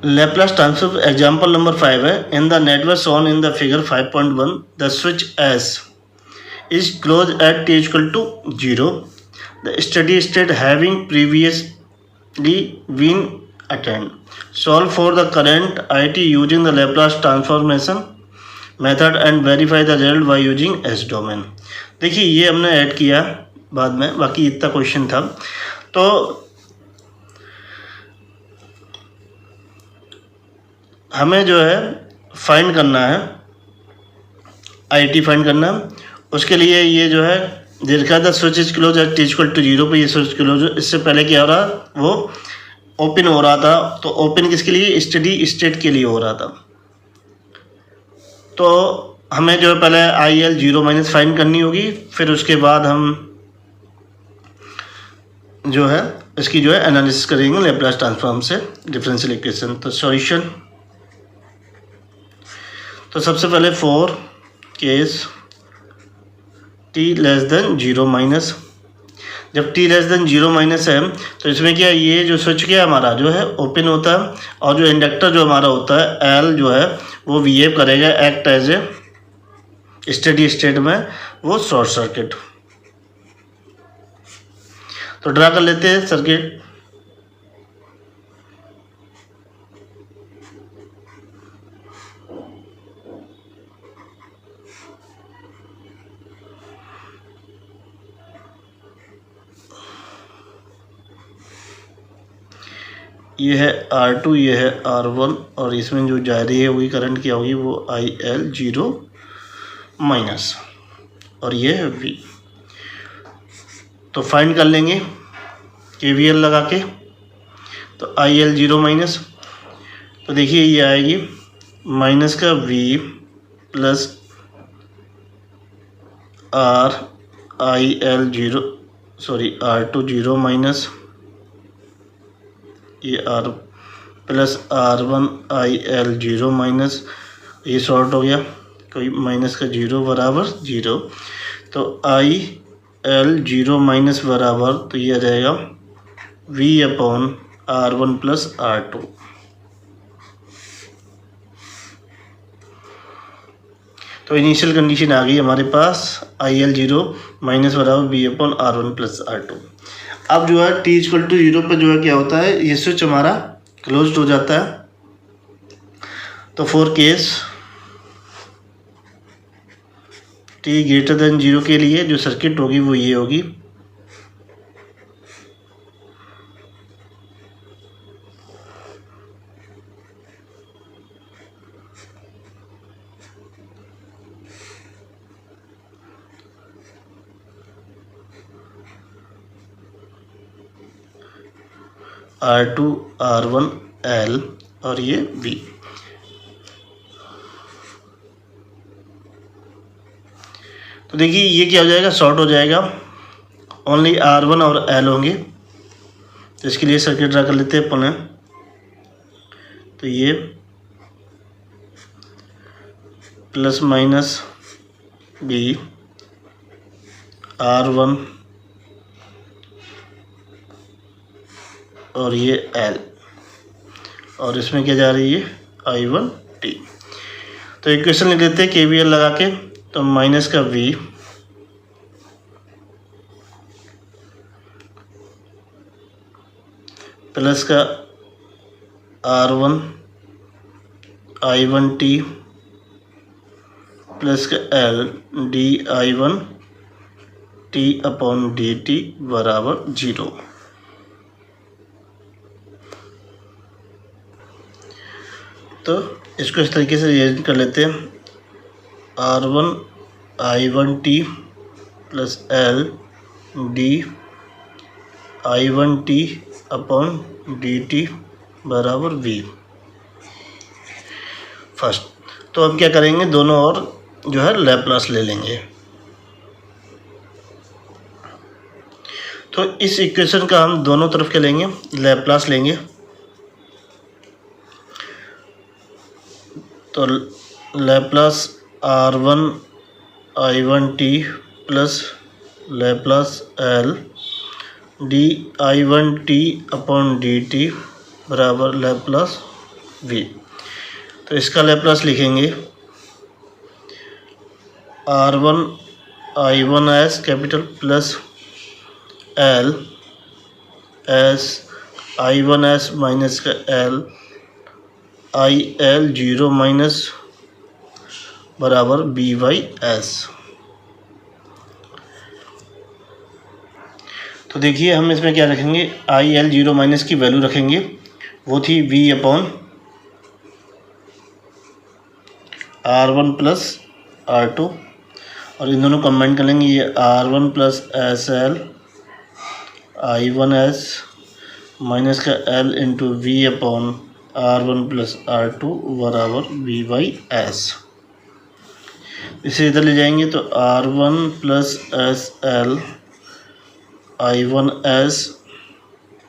Laplace transform example number 5 है. In the network shown in the figure 5.1, the switch S is closed at t equal to 0. The steady state having previously been attained. Solve for the current IT using the Laplace transformation method and verify the result by using S domain. देखिए ये हमने add किया बाद में, बाकी इतना question था. तो हमें जो है फाइंड करना है, IT फाइंड करना है. उसके लिए ये जो है देखा था switch is close at t equal to 0 पे ये स्विच क्लोज. इससे पहले क्या हो रहा, वो ओपन हो रहा था. तो ओपन किसके लिए, स्टेडी स्टेट के लिए हो रहा था. तो हमें जो है पहले IL 0 माइनस फाइंड करनी होगी, फिर उसके बाद हम जो है इसकी जो है एनालिसिस करेंगे लैप्लास ट्रांसफॉर्म से डिफरेंशियल इक्वेशन. तो सॉल्यूशन, तो सबसे पहले for case t less than 0 minus. जब t लेस देन 0 माइनस है तो इसमें क्या, ये जो स्विच क्या हमारा जो है ओपन होता है, और जो इंडक्टर जो हमारा होता है L जो है वो बिहेव करेगा act as a steady state में वो शॉर्ट सर्किट. तो ड्रा कर लेते हैं सर्किट. ये है R2, ये है R1, और इसमें जो जा रही है वही करंट क्या होगी, वो IL 0 माइनस, और ये है V. तो फाइंड कर लेंगे KVL लगा के. तो IL 0 माइनस, तो देखिए ये आएगी माइनस का V प्लस R2 0 माइनस, ये R plus R1 IL 0 minus, ये शॉर्ट हो गया, कोई माइनस का 0 बराबर 0. तो IL 0 माइनस बराबर, तो ये आ जाएगा V upon R1 plus R2. तो इनिशियल कंडीशन आ गई हमारे पास, IL 0 माइनस बराबर V upon R1 plus R2. अब जो है t इक्वल टू 0 पर जो है क्या होता है, ये स्विच हमारा क्लोज्ड हो जाता है. तो for case t greater than 0 के लिए जो सर्किट होगी वो ये होगी. R2 R1 L और ये V. तो देखिए ये क्या हो जाएगा, शॉर्ट हो जाएगा, ओनली R1 और L होंगे. तो इसके लिए सर्किट ड्रा कर लेते हैं पुनः. तो ये प्लस माइनस B R1 और ये L, और इसमें क्या जा रही है I1t. तो इक्वेशन लिख लेते हैं KVL लगा के. तो माइनस का V प्लस का R1 I1t प्लस का L dI1t अपॉन dt बराबर 0. तो इसको इस तरीके से रिएरेंज कर लेते हैं. R1 I1t plus L dI1t upon dt बराबर V फर्स्ट. तो अब क्या करेंगे, दोनों और जो है लैप्लास ले लेंगे. तो इस इक्वेशन का हम दोनों तरफ क्या लेंगे, लैप्लास लेंगे. तो Laplace R1 I1t plus Laplace L dI1t upon dt बराबर लैप्लास v। तो इसका लेप्लास लिखेंगे r1 i1 S capital plus l S i1 S minus का l i l 0 माइनस बराबर b बाई एस। तो देखिए हम इसमें क्या रखेंगे, आई एल 0 माइनस की वैल्यू रखेंगे, वो थी v upon r1 plus r2 और इन दोनों कंबाइन कर लेंगे, ये r1 plus S L i1 S minus का l into V upon r1 plus r2 बराबर v बाई एस। इसे इधर ले जाएंगे तो r1 plus S L i1 S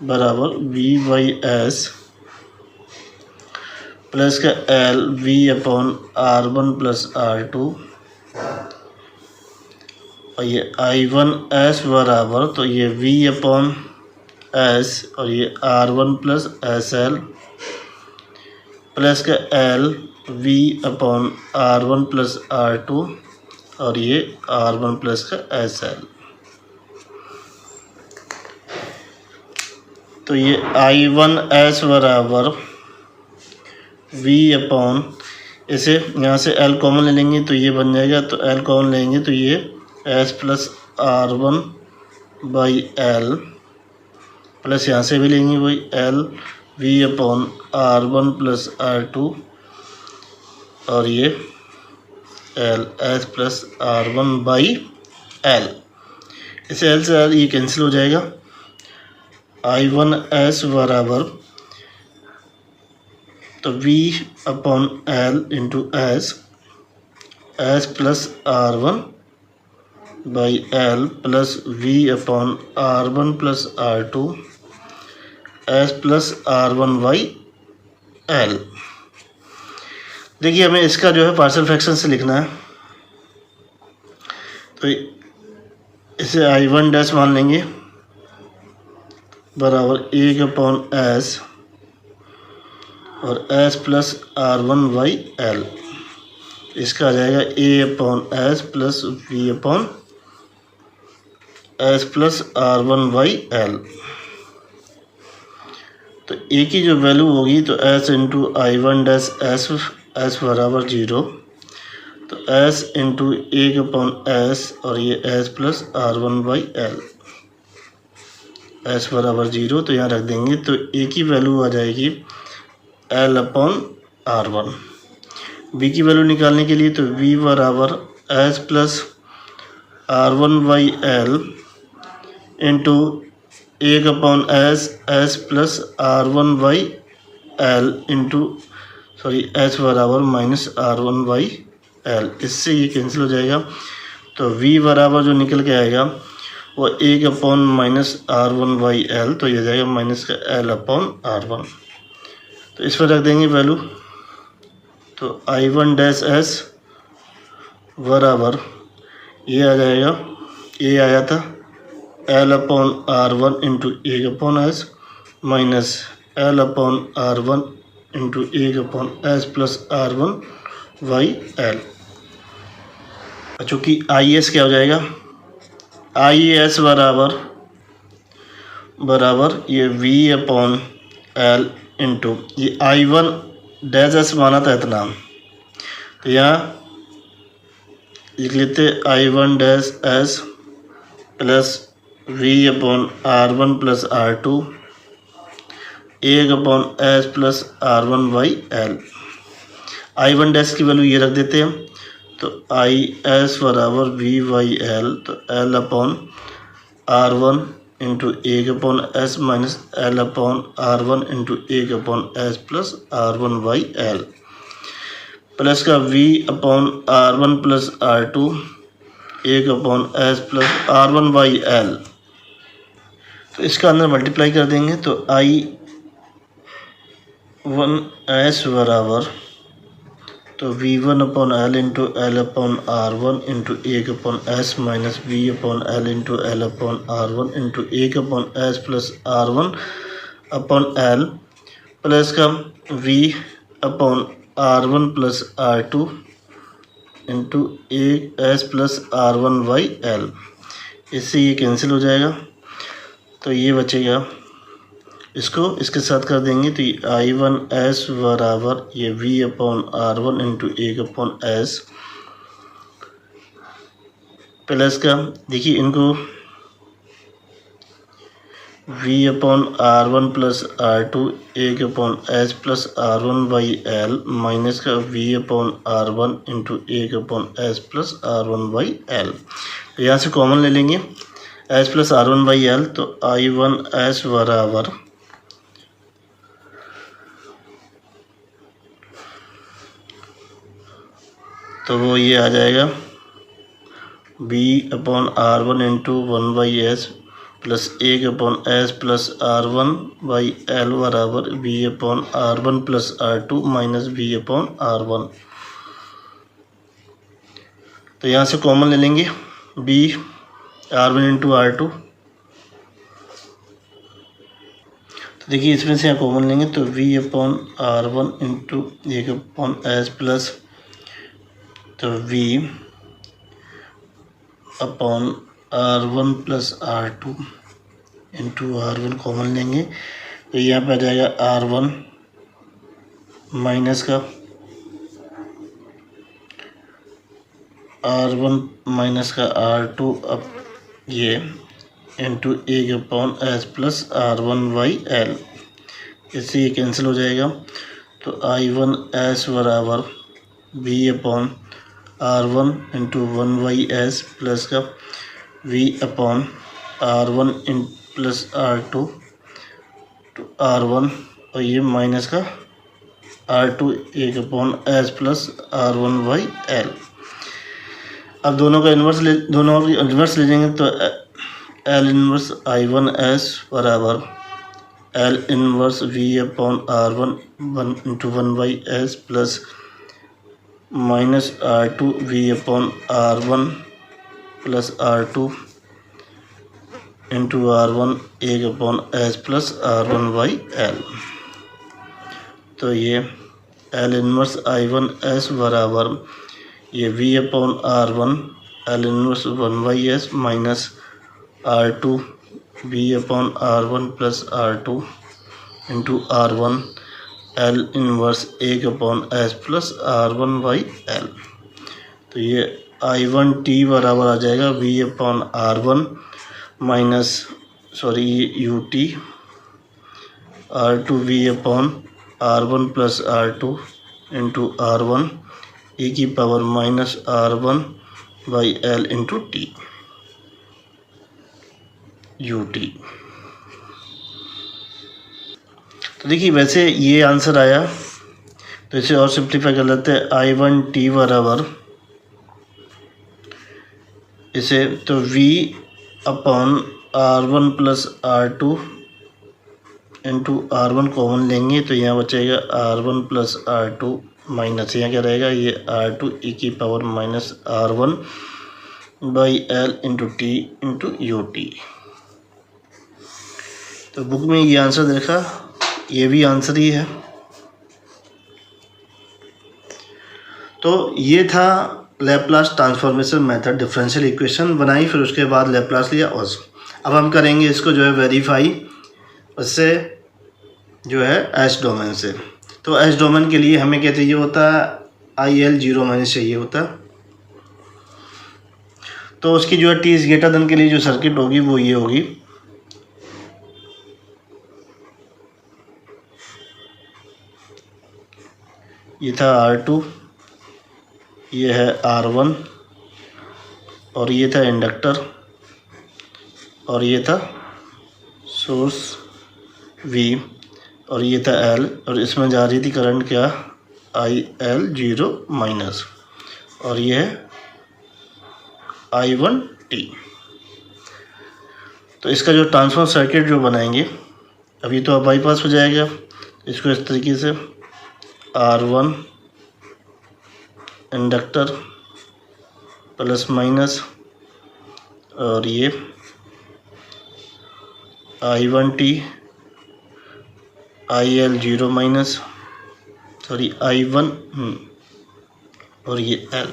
बराबर v बाई एस प्लस का l v upon r1 plus r2 और ये i1 एस बराबर, तो ये v अपॉन एस और ये r1 plus S L plus का l v upon r1 plus r2 और ये r1 प्लस का एस एल। तो ये i1 एस बराबर v अपॉन, इसे यहाँ से l कॉमन ले लेंगे तो ये बन जाएगा, तो l कॉमन लेंगे तो ये s plus r1 by l plus यहाँ से भी लेंगे वही l v upon r1 plus r2 और ये l s plus r1 by l। इसे l से l ये कैंसिल हो जाएगा, i1 एस बराबर, तो v upon l into S plus r1 by l plus v upon r1 plus r2 s plus r1 by l। देखिए हमें इसका जो है पार्शियल फ्रैक्शन से लिखना है, तो इसे i1 डैश मान लेंगे बराबर 1 अपॉन एस और s plus r1 by l। इसका आ जाएगा a upon S plus v upon s plus r1 by l। तो a की जो वैल्यू होगी तो s into I one dash s बराबर 0, तो s इंटू 1 अपॉन s और ये s plus r1 by l, s बराबर 0 तो यहाँ रख देंगे, तो a की वैल्यू आ जाएगी l अपॉन r1। b की वैल्यू निकालने के लिए तो v बराबर s plus r1 by l into 1 upon s plus r1 by l into s बराबर माइनस r1 बाई l। इससे ये कैंसिल हो जाएगा, तो v बराबर जो निकल के आएगा वो 1 upon minus r1 by l, तो ये जाएगा माइनस का l अपॉन r1। तो इस पर रख देंगे वैल्यू, तो i1 डैश s बराबर ये आ जाएगा, a आया था l upon r1 into 1 upon s minus l upon r1 into 1 upon s plus r1 by l। चूँकि is क्या हो जाएगा, is बराबर ये v अपॉन l इंटू ये i1 डैश s माना था इतना, तो यहाँ लिख लेते i1 dash s plus v upon r1 plus r2 1 upon s plus r1 by l। i1 dash की वैल्यू ये रख देते हैं, तो is बराबर v बाई l, तो l upon r1 into 1 upon s minus l upon r1 into 1 upon s plus r1 by l plus का v upon r1 plus r2 1 upon s plus r1 by l। तो इसका अंदर multiply कर देंगे, तो i1 s बराबर, तो v1 upon l into l upon r1 into 1 upon s minus v upon l into l upon r1 into 1 upon s plus r1 upon l plus का v upon R1 plus R2 into S plus R1 by L. इससे ये cancel हो जाएगा, तो ये बचेगा, इसको इसके साथ कर देंगे तो ये I1S बराबर ये V अपॉन R1 इंटू एक अपॉन एस प्लस का, देखिए इनको V upon R1 plus R2 एक upon S plus R1 by L minus का V अपॉन R1 इंटू एक upon S plus R1 by l. तो यहाँ से कॉमन ले लेंगे S plus R1 by l, तो I1S बराबर तो वो ये आ जाएगा B upon R1 into 1 by S plus एक upon S plus R1 by l बराबर B upon R1 plus R2 minus B upon R1। तो यहाँ से कॉमन ले लेंगे B R1 इंटू R2, तो देखिए इसमें से यहाँ कॉमन लेंगे तो V अपॉन R1 इंटू एक अपॉन एस प्लस तो V upon R1 plus R2 into R1 common लेंगे तो यहाँ पे आ जाएगा R1 माइनस का R2 अब ये इंटू एक upon S plus R1 by L, इससे ये कैंसिल हो जाएगा। तो I1S बराबर V upon R1 into 1 by S plus का V upon R1 in plus R2 to R1 और ये माइनस का R2 एक upon S plus R1 by L. अब दोनों का इन्वर्स ले लेंगे तो L इन्वर्स I1S बराबर L inverse V upon R1 into 1 by S plus minus R2 V upon R1 plus R2 into R1 एक upon S plus R1 by l. तो ये L इन्वर्स I1S बराबर ये V upon R1 L inverse 1 by s minus R2 V upon R1 plus R2 into R1 L inverse एक upon S plus R1 by l. तो ये I1T बराबर आ जाएगा V upon R1 minus UT R2 V upon R1 plus R2 into R1 e की power minus R1 by L into T UT। तो देखिए वैसे ये आंसर आया, तो इसे और सिंप्लीफाई कर लेते हैं। I1T बराबर इसे तो V upon R1 plus R2 into R1 common लेंगे तो यहाँ बचेगा R1 प्लस R2 माइनस यहाँ क्या रहेगा ये R2 e की power minus R1 by L into T into UT। तो बुक में ये आंसर देखा, ये भी आंसर ही है। तो ये था Laplace transformation method, differential equation बनाई फिर उसके बाद लैप्लास लिया। और अब हम करेंगे इसको जो है वेरीफाई, उससे जो है एस डोमेन से। तो एस डोमेन के लिए हमें क्या चाहिए होता है, IL 0 माइनस चाहिए होता। तो उसकी जो है टी इज ग्रेटर देन के लिए जो सर्किट होगी वो ये होगी, ये था R2, ये है R1 और ये था इंडक्टर और ये था सोर्स V और ये था L और इसमें जा रही थी करंट क्या IL 0 माइनस और ये है I1T। तो इसका जो ट्रांसफर सर्किट जो बनाएंगे, अभी तो अब बाईपास हो जाएगा, इसको इस तरीके से R1 इंडक्टर प्लस माइनस और ये I1T IL 0 minus sorry I1 और ये L।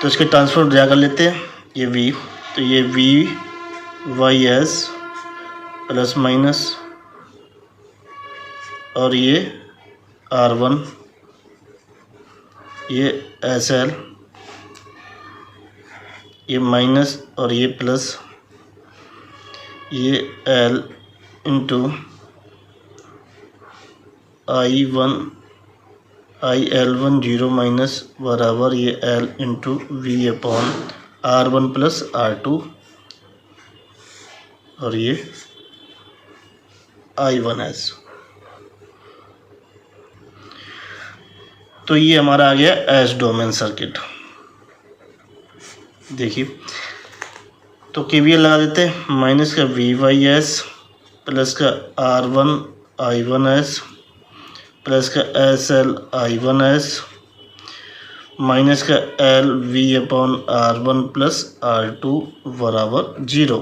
तो इसके ट्रांसफर ड्रा कर लेते हैं। ये V, तो ये VYS प्लस माइनस और ये R1, ये SL, ये माइनस और ये प्लस, ये L इंटू IL1 0 माइनस बराबर ये L into V/R1 plus R2 और ये I1S। तो ये हमारा आ गया एस डोमेन सर्किट। देखिए, तो KVL लगा देते हैं। माइनस का VYS प्लस का R1 I1S प्लस का SL I1S माइनस का L V/R1 प्लस R2 बराबर 0।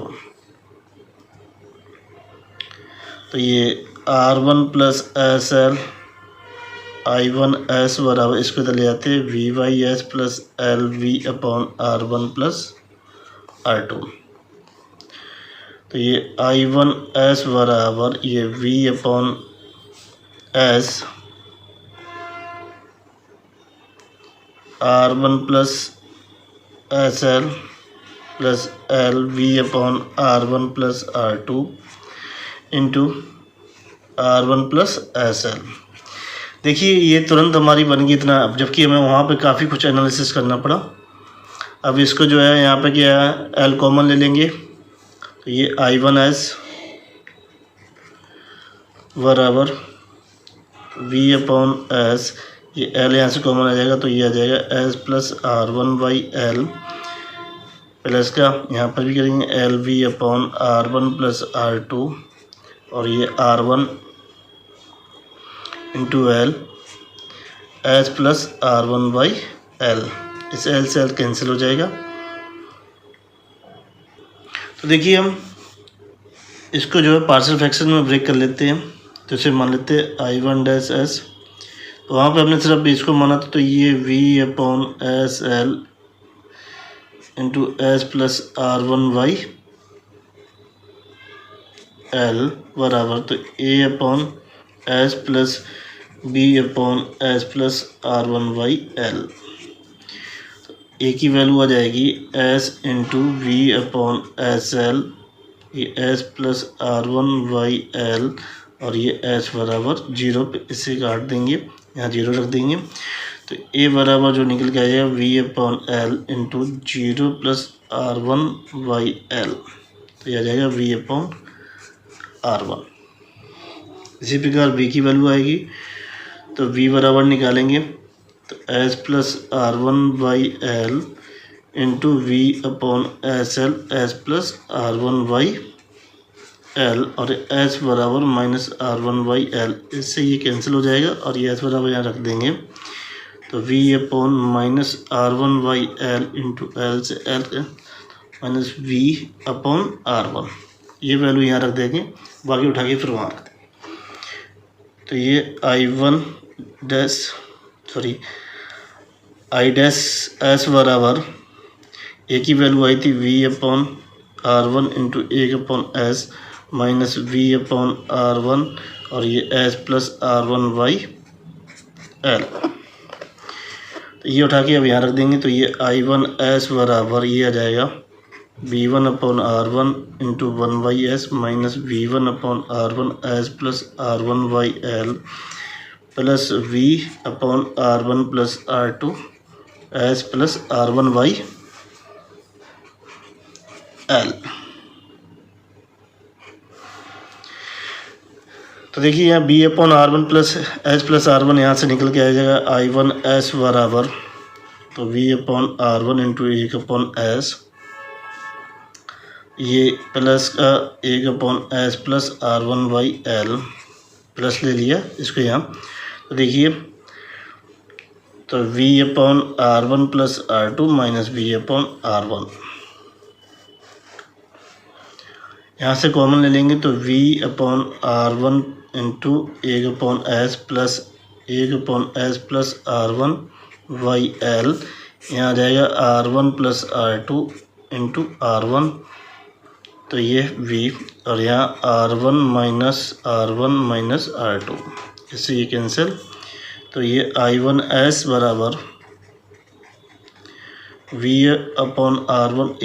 तो ये R1 प्लस SL I1S बराबर, इसको इधर ले जाते हैं VYS plus L V/R1 plus R2। तो ये I1S बराबर ये V/S R1 plus SL plus L V/R1 plus R2 into R1 plus SL। देखिए, ये तुरंत हमारी बन गई इतना, जबकि हमें वहाँ पे काफ़ी कुछ एनालिसिस करना पड़ा। अब इसको जो है यहाँ पे क्या है, L कॉमन ले लेंगे। तो ये I1S बराबर V/S, ये L यहाँ से कॉमन आ जाएगा तो ये आ जाएगा S प्लस R1/L प्लस का यहाँ पर भी करेंगे L V/R1 प्लस R2 और ये R1 into L S plus R1/L। इस L से L कैंसिल हो जाएगा। तो देखिए, हम इसको जो है पार्शियल फ्रैक्शन में ब्रेक कर लेते हैं। तो इसे मान लेते हैं I1-S। तो वहाँ पे हमने सिर्फ इसको माना था, तो ये V/SL into S plus R1/L बराबर, तो A/S plus B/S plus R1/L। तो A की वैल्यू आ जाएगी S इंटू V/SL, ये S प्लस R1/L और ये S बराबर 0 पे इसे काट देंगे, यहाँ 0 रख देंगे। तो A बराबर जो निकल के आएगा V/L इंटू 0 प्लस R1/L, तो यह आ जाएगा V/R1। इसी प्रकार B की वैल्यू आएगी, तो V बराबर निकालेंगे तो S plus R1/L into V/SL S plus R1/L और S बराबर माइनस R1/L, इससे ये कैंसिल हो जाएगा और ये S बराबर यहाँ रख देंगे। तो V/माइनस R1/L इंटू L से L माइनस V/R1, ये वैल्यू यहाँ रख देंगे, बाकी उठा के फिर वहाँ रख देंगे। तो ये I'(S) बराबर A की वैल्यू आई थी V/R1 into 1/S minus V/R1 और ये S प्लस R1/L। तो ये उठा के अब यहाँ रख देंगे। तो ये I1S बराबर ये आ जाएगा V1/R1 into 1/S minus V1/R1 S plus R1/L plus V/R1 plus R2 S plus R1/L। तो देखिए, यहाँ V/R1 plus S plus R1 यहाँ से निकल के आ जाएगा I1S बराबर, तो V/R1 इंटू 1/S, ये प्लस का 1/S प्लस R1/L प्लस ले लिया इसको यहाँ। तो देखिए, तो V/R1 plus R2 minus V/R1, यहाँ से कॉमन ले लेंगे तो V/R1 into 1/s plus 1/s plus R1/L, यहाँ आ जाएगा R1 plus R2 into R1, तो ये V, और यहाँ R1 माइनस R2, इससे ये कैंसिल, तो ये I1s बराबर V/R1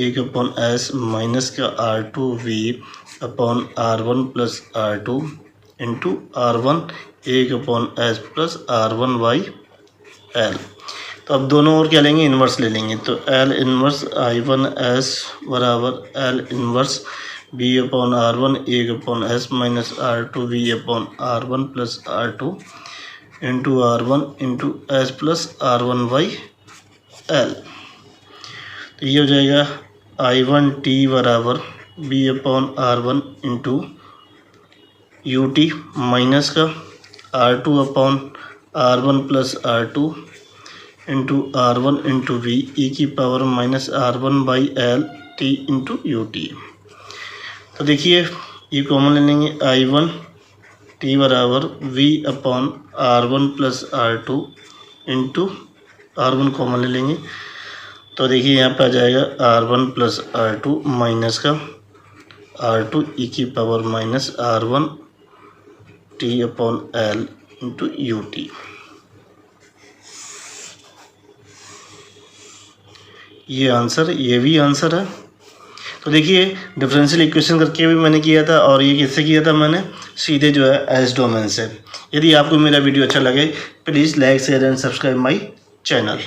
1/s माइनस का R2V upon R1 plus R2 into R1 1/s plus R1/L। तो अब दोनों और क्या लेंगे, इन्वर्स ले लेंगे, तो L इन्वर्स I1s बराबर L inverse V/R1 1/s minus R2V upon R1 plus R2 into R1 into S plus R1/L। तो ये हो जाएगा I1t बराबर V/R1 इंटू UT माइनस का R2 upon R1 plus R2 into R1 into V e की power minus R1/L t into UT। तो देखिए ये कॉमन ले लेंगे, I1t बराबर V/R1 plus R2 into R1 common ले लेंगे, तो देखिए यहाँ पे आ जाएगा R1 प्लस R2 माइनस का R2 e की power minus R1 t upon L into UT। ये आंसर, ये भी आंसर है। तो देखिए डिफरेंशियल इक्वेशन करके भी मैंने किया था, और ये किससे किया था मैंने, सीधे जो है एस डोमेन से। यदि आपको मेरा वीडियो अच्छा लगे please like share and subscribe my channel.